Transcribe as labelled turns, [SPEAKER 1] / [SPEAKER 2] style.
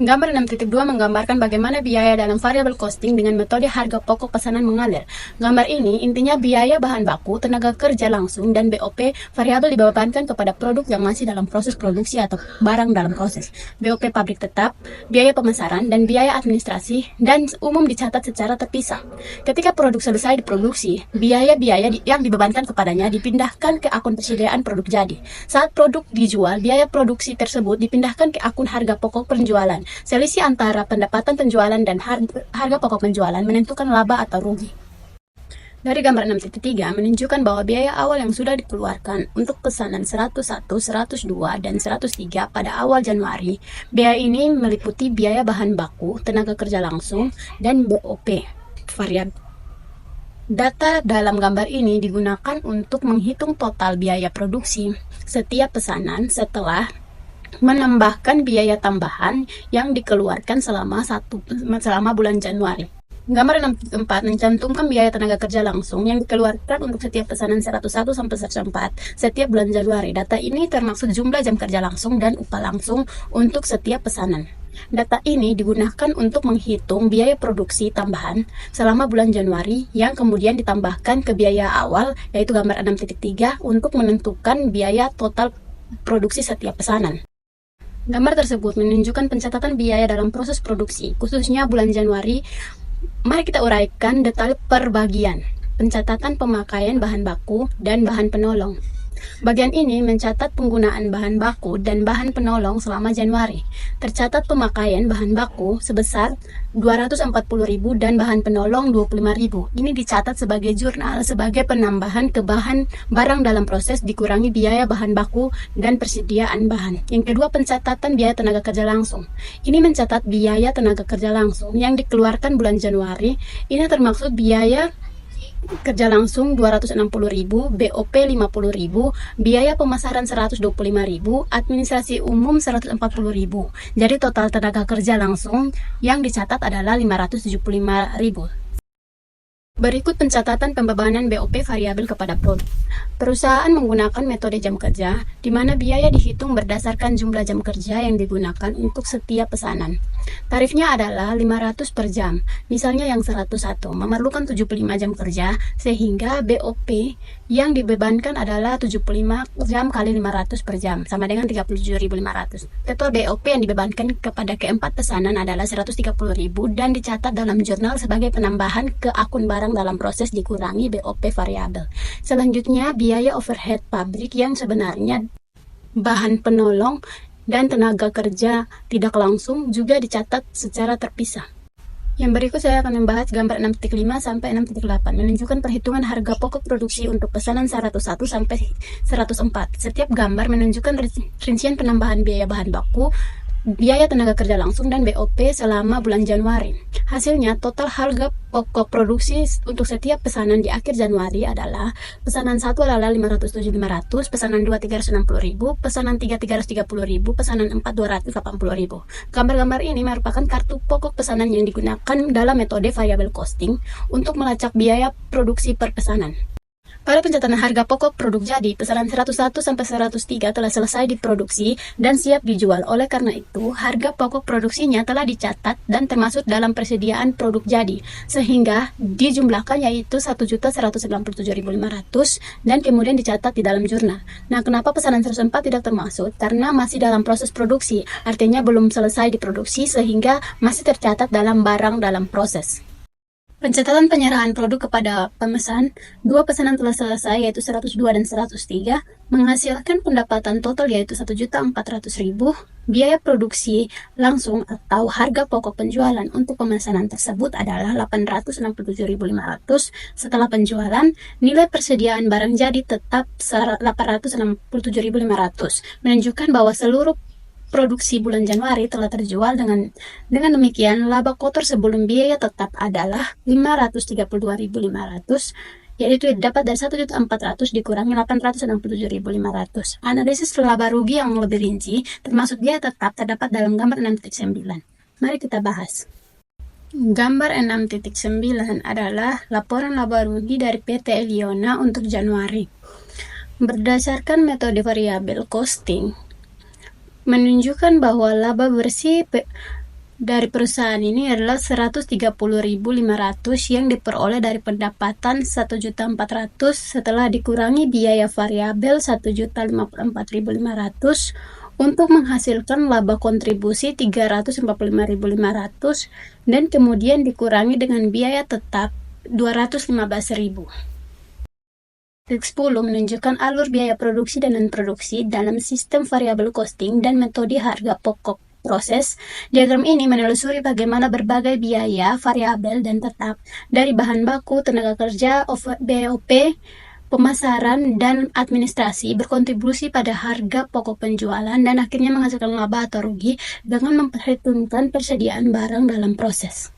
[SPEAKER 1] Gambar 6.2 menggambarkan bagaimana biaya dalam variabel costing dengan metode harga pokok pesanan mengalir. Gambar ini intinya biaya bahan baku, tenaga kerja langsung, dan BOP variabel dibebankan kepada produk yang masih dalam proses produksi atau barang dalam proses. BOP pabrik tetap, biaya pemasaran, dan biaya administrasi dan umum dicatat secara terpisah. Ketika produk selesai diproduksi, biaya-biaya yang dibebankan kepadanya dipindahkan ke akun persediaan produk jadi. Saat produk dijual, biaya produksi tersebut dipindahkan ke akun harga pokok penjualan. Selisih antara pendapatan penjualan dan harga pokok penjualan menentukan laba atau rugi. Dari gambar 6.3 menunjukkan bahwa biaya awal yang sudah dikeluarkan untuk pesanan 101, 102, dan 103 pada awal Januari. Biaya ini meliputi biaya bahan baku, tenaga kerja langsung, dan BOP variabel. Data dalam gambar ini digunakan untuk menghitung total biaya produksi setiap pesanan setelah menambahkan biaya tambahan yang dikeluarkan selama bulan Januari. Gambar 6.4 mencantumkan biaya tenaga kerja langsung yang dikeluarkan untuk setiap pesanan 101 sampai 104 setiap bulan Januari. Data ini termasuk jumlah jam kerja langsung dan upah langsung untuk setiap pesanan. Data ini digunakan untuk menghitung biaya produksi tambahan selama bulan Januari yang kemudian ditambahkan ke biaya awal, yaitu gambar 6.3, untuk menentukan biaya total produksi setiap pesanan. Gambar tersebut menunjukkan pencatatan biaya dalam proses produksi, khususnya bulan Januari. Mari kita uraikan detail per bagian. Pencatatan pemakaian bahan baku dan bahan penolong. Bagian ini mencatat penggunaan bahan baku dan bahan penolong selama Januari. Tercatat pemakaian bahan baku sebesar 240.000 dan bahan penolong 25.000. Ini dicatat sebagai jurnal sebagai penambahan ke barang dalam proses dikurangi biaya bahan baku dan persediaan bahan. Yang kedua, pencatatan biaya tenaga kerja langsung. Ini mencatat biaya tenaga kerja langsung yang dikeluarkan bulan Januari. Ini termaksud biaya kerja langsung 260.000, BOP 50.000, biaya pemasaran 125.000, administrasi umum 140.000. Jadi total tenaga kerja langsung yang dicatat adalah 575.000. Berikut pencatatan pembebanan BOP variabel kepada produk. Perusahaan menggunakan metode jam kerja, di mana biaya dihitung berdasarkan jumlah jam kerja yang digunakan untuk setiap pesanan. Tarifnya adalah 500 per jam. Misalnya yang 101 memerlukan 75 jam kerja, sehingga BOP yang dibebankan adalah 75 jam kali 500 per jam, sama dengan 37.500. Total BOP yang dibebankan kepada keempat pesanan adalah 130.000 dan dicatat dalam jurnal sebagai penambahan ke akun barang dalam proses dikurangi BOP variabel. Selanjutnya, biaya overhead pabrik yang sebenarnya bahan penolong dan tenaga kerja tidak langsung juga dicatat secara terpisah. Yang berikut saya akan membahas gambar 6.5 sampai 6.8 menunjukkan perhitungan harga pokok produksi untuk pesanan 101 sampai 104. Setiap gambar menunjukkan rincian penambahan biaya bahan baku, biaya tenaga kerja langsung, dan BOP selama bulan Januari. Hasilnya, total harga pokok produksi untuk setiap pesanan di akhir Januari adalah: pesanan 1 adalah 507.500, pesanan 2 360.000, pesanan 3 330.000, pesanan 4 280.000. Gambar-gambar ini merupakan kartu pokok pesanan yang digunakan dalam metode variable costing untuk melacak biaya produksi per pesanan. Pada pencatatan harga pokok produk jadi, pesanan 101 sampai 103 telah selesai diproduksi dan siap dijual. Oleh karena itu, harga pokok produksinya telah dicatat dan termasuk dalam persediaan produk jadi, sehingga dijumlahkan yaitu 1.197.500 dan kemudian dicatat di dalam jurnal. Nah, kenapa pesanan 104 tidak termasuk? Karena masih dalam proses produksi, artinya belum selesai diproduksi sehingga masih tercatat dalam barang dalam proses. Pencatatan penyerahan produk kepada pemesan, dua pesanan telah selesai yaitu 102 dan 103, menghasilkan pendapatan total yaitu 1.400.000. Biaya produksi langsung atau harga pokok penjualan untuk pemesanan tersebut adalah 867.500. Setelah penjualan, nilai persediaan barang jadi tetap 867.500, menunjukkan bahwa seluruh produksi bulan Januari telah terjual. Dengan demikian, laba kotor sebelum biaya tetap adalah 532.500, yaitu dapat dari 1.400 dikurangi 867.500. Analisis laba rugi yang lebih rinci termasuk biaya tetap terdapat dalam gambar 6.9. Mari kita bahas. Gambar 6.9 adalah laporan laba rugi dari PT Eliona untuk Januari. Berdasarkan metode variabel costing, menunjukkan bahwa laba bersih dari perusahaan ini adalah 130.500 yang diperoleh dari pendapatan 1.400.000 setelah dikurangi biaya variabel 1.054.500 untuk menghasilkan laba kontribusi 345.500 dan kemudian dikurangi dengan biaya tetap 215.000. Trik 10 menunjukkan alur biaya produksi dan non-produksi dalam sistem variable costing dan metode harga pokok proses. Diagram ini menelusuri bagaimana berbagai biaya variabel dan tetap dari bahan baku, tenaga kerja, BOP, pemasaran, dan administrasi berkontribusi pada harga pokok penjualan dan akhirnya menghasilkan laba atau rugi dengan memperhitungkan persediaan barang dalam proses.